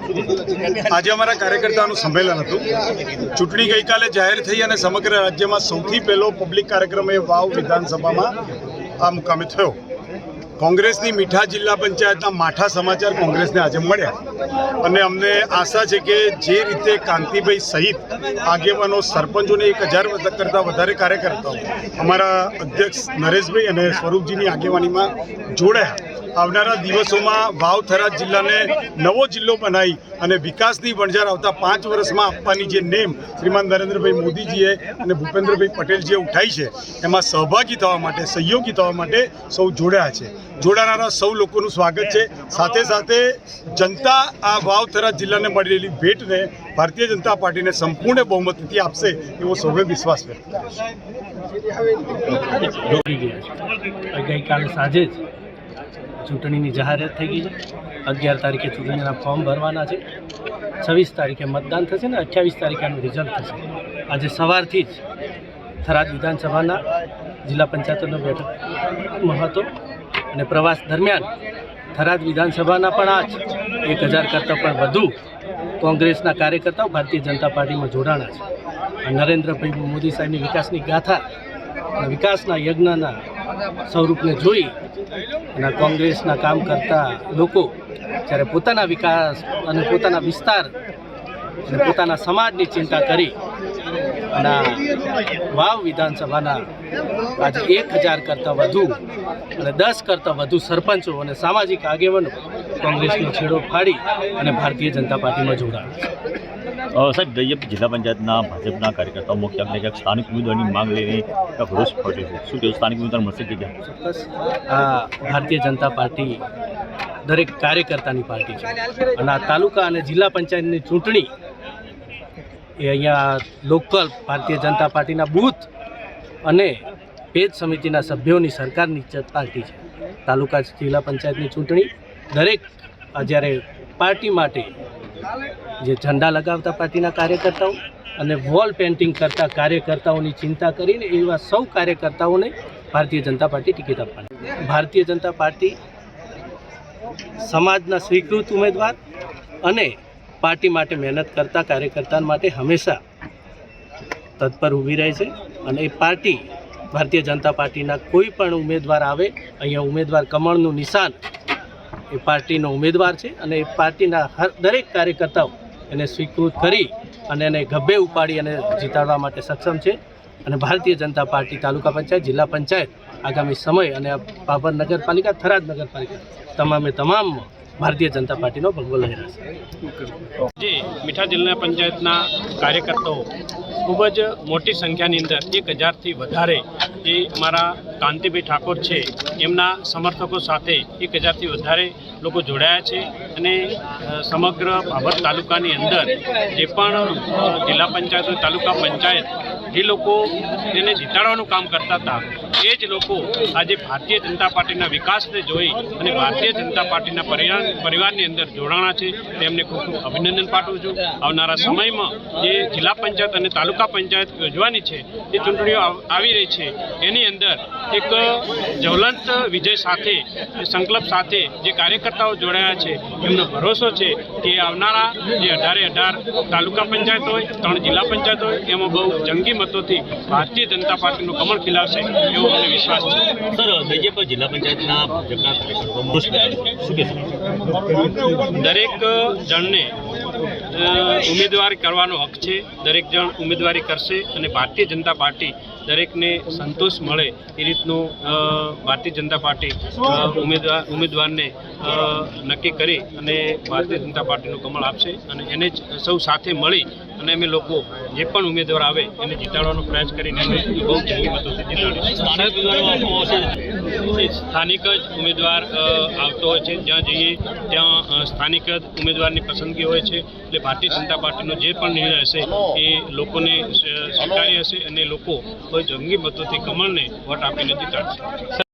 આજે અમાरा कार्यकर्ताओं सम्मेलन હતું। ચૂંટણી ગઈકાલે જાહેર થઈ અને સમગ્ર રાજ્યમાં સૌથી પહેલો પબ્લિક કાર્યક્રમ એ વાવ વિધાનસભામાં આ મુકામે થયો। કોંગ્રેસની મીઠા જિલ્લા પંચાયતના માઠા સમાચાર કોંગ્રેસને આજે મળ્યા અને અમને આશા છે કે જે રીતે કાંતિભાઈ સહિત આગેવાનો સરપંચોને 1000 કરતાં વધારે કાર્યકર્તાઓ અમારા અધ્યક્ષ નરેશભાઈ અને સ્વરૂપજીની આગેવાનીમાં જોડાયા। આવનારા દિવસોમાં વાવ થરાદ જિલ્લાને નવો જિલ્લો બનાવી અને વિકાસની વણઝાર આવતા 5 વર્ષમાં આપવાની જે નેમ શ્રીમાન નરેન્દ્રભાઈ મોદીજીએ અને ભૂપેન્દ્રભાઈ પટેલજીએ ઉઠાવી છે એમાં સહભાગી થવા માટે સહયોગી થવા માટે સૌ જોડાયા છે। જોડાનારા સૌ લોકોનું સ્વાગત છે। સાથે સાથે જનતા આ વાવ થરાદ જિલ્લાને મળેલી ભેટને ભારતીય જનતા પાર્ટીને સંપૂર્ણ બહુમતીથી આપશે એવો સૌએ વિશ્વાસ વ્યક્ત કર્યો। ગઈકાલે સાંજે જ ચૂંટણીની જાહેરાત થઈ ગઈ છે। 11 તારીખે ચૂંટણીના ફોર્મ ભરવાના છે, 26 તારીખે મતદાન થશે ને 28 તારીખે આનું રિઝલ્ટ થશે। આજે સવારથી જ થરાદ વિધાનસભાના જિલ્લા પંચાયતનો બેઠકમાં હતો અને પ્રવાસ દરમિયાન થરાદ વિધાનસભાના પણ આજ 1000 કરતાં પણ વધુ કોંગ્રેસના કાર્યકર્તાઓ ભારતીય જનતા પાર્ટીમાં જોડાણા છે। નરેન્દ્રભાઈ મોદી સાહેબની વિકાસની ગાથા અને વિકાસના યજ્ઞના સ્વરૂપને જોઈ અને કોંગ્રેસના કામ કરતા લોકો જ્યારે પોતાના વિકાસ અને પોતાના વિસ્તાર અને પોતાના સમાજની ચિંતા કરી અને વાવ વિધાનસભાના આજે 1000 કરતાં વધુ અને 10 કરતાં વધુ સરપંચો અને સામાજિક આગેવાનો કોંગ્રેસનો છેડો ફાડી અને ભારતીય જનતા પાર્ટીમાં જોડાયા છે। સાહેબ, દરિયા જિલ્લા પંચાયતના ભાજપના કાર્યકર્તાઓ ક્યાંક ને ક્યાંક સ્થાનિક ઉમેદવારની માંગ લઈને રોષ ફાટ્યો છે। શું કહ્યું, સ્થાનિક ઉમેદવાર મળશે કે ક્યાં? ચોક્કસ આ ભારતીય જનતા પાર્ટી દરેક કાર્યકર્તાની પાર્ટી છે અને આ તાલુકા અને જિલ્લા પંચાયતની ચૂંટણી એ અહીંયા લોકલ ભારતીય જનતા પાર્ટીના બૂથ અને પેજ સમિતિના સભ્યોની સરકારની પાર્ટી છે। તાલુકા જિલ્લા પંચાયતની ચૂંટણી દરેક જ્યારે પાર્ટી માટે જે ઝંડા લગાવતા પાર્ટીના કાર્યકર્તાઓ અને વોલ પેઇન્ટિંગ કરતા કાર્યકર્તાઓની ચિંતા કરીને એવા સૌ કાર્યકર્તાઓને ભારતીય જનતા પાર્ટી ટિકિટ આપવાની। ભારતીય જનતા પાર્ટી સમાજના સ્વીકૃત ઉમેદવાર અને પાર્ટી માટે મહેનત કરતા કાર્યકર્તા માટે હંમેશા તત્પર ઊભી રહે છે અને એ પાર્ટી ભારતીય જનતા પાર્ટીના કોઈ પણ ઉમેદવાર આવે અહીંયા ઉમેદવાર કમળનું નિશાન એ પાર્ટીનો ઉમેદવાર છે અને એ પાર્ટીના દરેક કાર્યકર્તાઓ એને સ્વીકૃત કરી અને એને ગભે ઉપાડી અને જીતાડવા માટે સક્ષમ છે અને ભારતીય જનતા પાર્ટી તાલુકા પંચાયત જિલ્લા પંચાયત આગામી સમય અને બાબર નગરપાલિકા થરાદ નગરપાલિકા તમામે તમામ ભારતીય જનતા પાર્ટીનો ભગવો લહેરાશે। જે મીઠા જિલ્લા પંચાયતના કાર્યકર્તાઓ ખૂબ જ મોટી સંખ્યાની અંદર 1000થી વધારે જે અમારા કાંતિભાઈ ઠાકોર છે એમના સમર્થકો સાથે 1000થી વધારે લોકો જોડાયા છે અને સમગ્ર બાબર તાલુકાની અંદર જે પણ જિલ્લા પંચાયત તાલુકા પંચાયત જે લોકો તેને જીતાડવાનું કામ કરતા હતા એ જ લોકો આજે ભારતીય જનતા પાર્ટીના વિકાસને જોઈ અને ભારતીય જનતા પાર્ટીના પરિવારની અંદર જોડાણા છે તેમને ખૂબ ખૂબ અભિનંદન પાઠવું છું। આવનારા સમયમાં જે જિલ્લા પંચાયત અને તાલુકા પંચાયત યોજવાની છે જે ચૂંટણીઓ આવી રહી છે એની અંદર એક જ્વલંત વિજય સાથે સંકલ્પ સાથે જે કાર્યકર્તાઓ જોડાયા છે એમનો ભરોસો છે કે આવનારા જે 18 તાલુકા પંચાયત હોય 3 જિલ્લા પંચાયત હોય એમાં બહુ જંગી મતોથી ભારતીય જનતા પાર્ટીનું કમળ ખીલાવશે એવો મને વિશ્વાસ છે। સર, દરિયા જિલ્લા પંચાયતના ભાજપના કાર્યકર્તાઓ શું કહેશો? દરેક જણને ઉમેદવારી કરવાનો હક છે, દરેક જણ ઉમેદવારી કરશે અને ભારતીય જનતા પાર્ટી દરેકને સંતોષ મળે એ રીતનું ભારતીય જનતા પાર્ટી ઉમેદવારને નક્કી કરી અને ભારતીય જનતા પાર્ટીનું કમળ આપશે અને એને જ સૌ સાથે મળી અને અમે લોકો જે પણ ઉમેદવાર આવે એને જીતાડવાનો પ્રયાસ કરીને અમે બહુ જંગી મતોથી જીતાડીશું। સ્થાનિક જ ઉમેદવાર આવતો હોય છે, જ્યાં જઈએ ત્યાં સ્થાનિક જ ઉમેદવારની પસંદગી હોય છે એટલે ભારતીય જનતા પાર્ટીનો જે પણ નિર્ણય હશે એ લોકોને સ્વીકાર્ય હશે અને લોકો કોઈ જંગી મતોથી કમળને વોટ આપીને જીતાડશે।